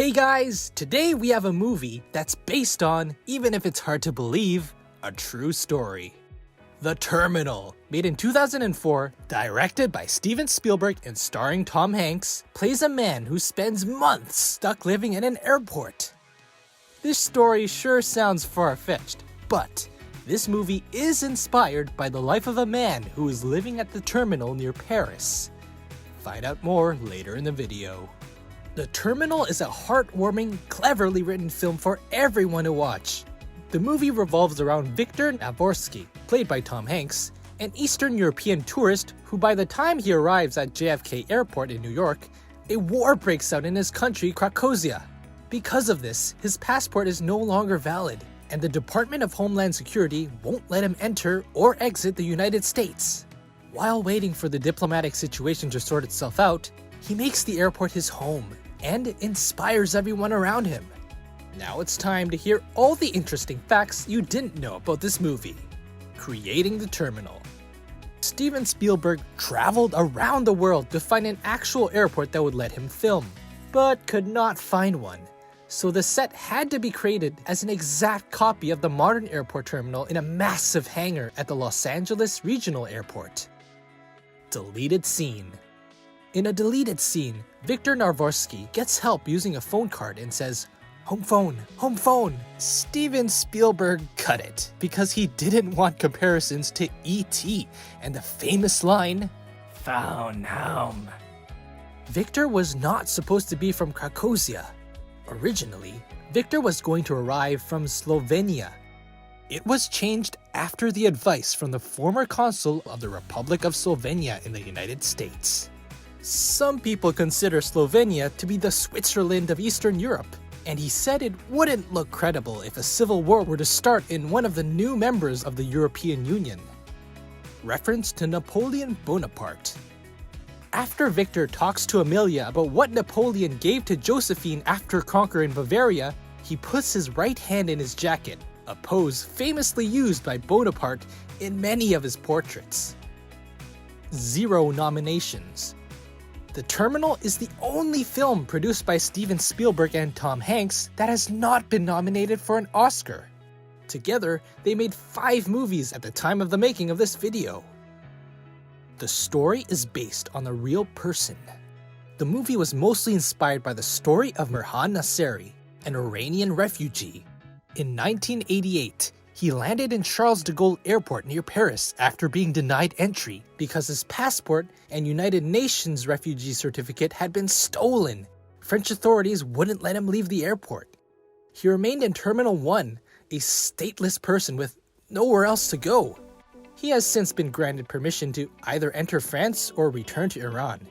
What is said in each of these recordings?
Hey guys, today we have a movie that's based on, even if it's hard to believe, a true story. The Terminal, made in 2004, directed by Steven Spielberg and starring Tom Hanks, plays a man who spends months stuck living in an airport. This story sure sounds far-fetched, but this movie is inspired by the life of a man who is living at the terminal near Paris. Find out more later in the video. The Terminal is a heartwarming, cleverly written film for everyone to watch. The movie revolves around Viktor Navorsky, played by Tom Hanks, an Eastern European tourist who by the time he arrives at JFK Airport in New York, a war breaks out in his country, Krakozia. Because of this, his passport is no longer valid, and the Department of Homeland Security won't let him enter or exit the United States. While waiting for the diplomatic situation to sort itself out, he makes the airport his home and inspires everyone around him. Now it's time to hear all the interesting facts you didn't know about this movie. Creating the Terminal. Steven Spielberg traveled around the world to find an actual airport that would let him film, but could not find one. So the set had to be created as an exact copy of the modern airport terminal in a massive hangar at the Los Angeles Regional Airport. Deleted scene. In a deleted scene, Viktor Navorsky gets help using a phone card and says, "Home phone, home phone." Steven Spielberg cut it because he didn't want comparisons to E.T. and the famous line, "Phone home." Viktor was not supposed to be from Krakozia. Originally, Viktor was going to arrive from Slovenia. It was changed after the advice from the former consul of the Republic of Slovenia in the United States. Some people consider Slovenia to be the Switzerland of Eastern Europe, and he said it wouldn't look credible if a civil war were to start in one of the new members of the European Union. Reference to Napoleon Bonaparte. After Viktor talks to Amelia about what Napoleon gave to Josephine after conquering Bavaria, he puts his right hand in his jacket, a pose famously used by Bonaparte in many of his portraits. 0 nominations. The Terminal is the only film produced by Steven Spielberg and Tom Hanks that has not been nominated for an Oscar. Together, they made 5 movies at the time of the making of this video. The story is based on a real person. The movie was mostly inspired by the story of Mirhan Nasseri, an Iranian refugee. In 1988, he landed in Charles de Gaulle Airport near Paris after being denied entry because his passport and United Nations refugee certificate had been stolen. French authorities wouldn't let him leave the airport. He remained in Terminal 1, a stateless person with nowhere else to go. He has since been granted permission to either enter France or return to Iran.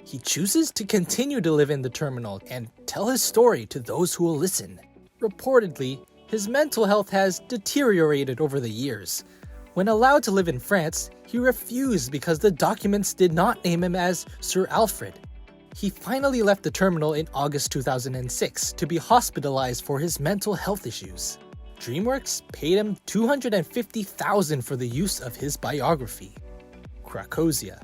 He chooses to continue to live in the terminal and tell his story to those who will listen. Reportedly, his mental health has deteriorated over the years. When allowed to live in France, he refused because the documents did not name him as Sir Alfred. He finally left the terminal in August 2006 to be hospitalized for his mental health issues. DreamWorks paid him $250,000 for the use of his biography. Krakozia.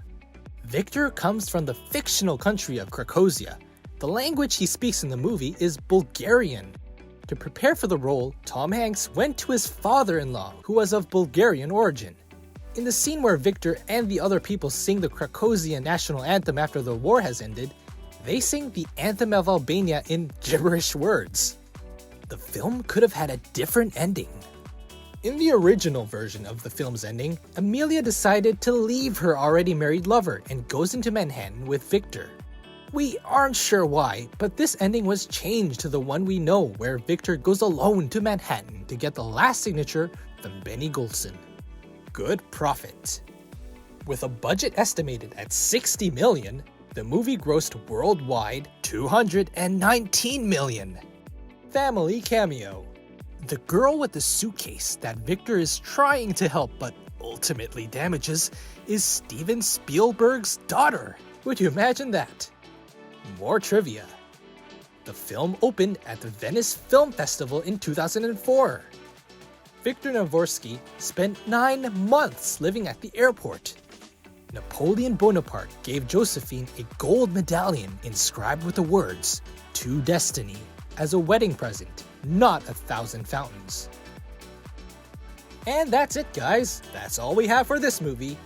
Viktor comes from the fictional country of Krakozia. The language he speaks in the movie is Bulgarian. To prepare for the role, Tom Hanks went to his father-in-law, who was of Bulgarian origin. In the scene where Viktor and the other people sing the Krakozian national anthem after the war has ended, they sing the anthem of Albania in gibberish words. The film could have had a different ending. In the original version of the film's ending, Amelia decided to leave her already married lover and goes into Manhattan with Viktor. We aren't sure why, but this ending was changed to the one we know where Viktor goes alone to Manhattan to get the last signature from Benny Golson. Good profit. With a budget estimated at $60 million, the movie grossed worldwide $219 million. Family cameo. The girl with the suitcase that Viktor is trying to help but ultimately damages is Steven Spielberg's daughter. Would you imagine that? More trivia. The film opened at the Venice Film Festival in 2004. Viktor Navorsky spent 9 months living at the airport. Napoleon Bonaparte gave Josephine a gold medallion inscribed with the words, to destiny as a wedding present, not 1,000 fountains. And that's it, guys. That's all we have for this movie.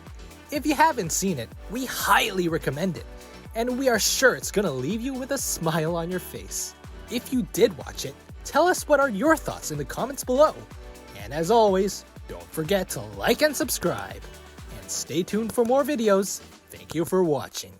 If you haven't seen it, we highly recommend it, and we are sure it's gonna leave you with a smile on your face. If you did watch it, tell us what are your thoughts in the comments below. And as always, don't forget to like and subscribe. And stay tuned for more videos. Thank you for watching.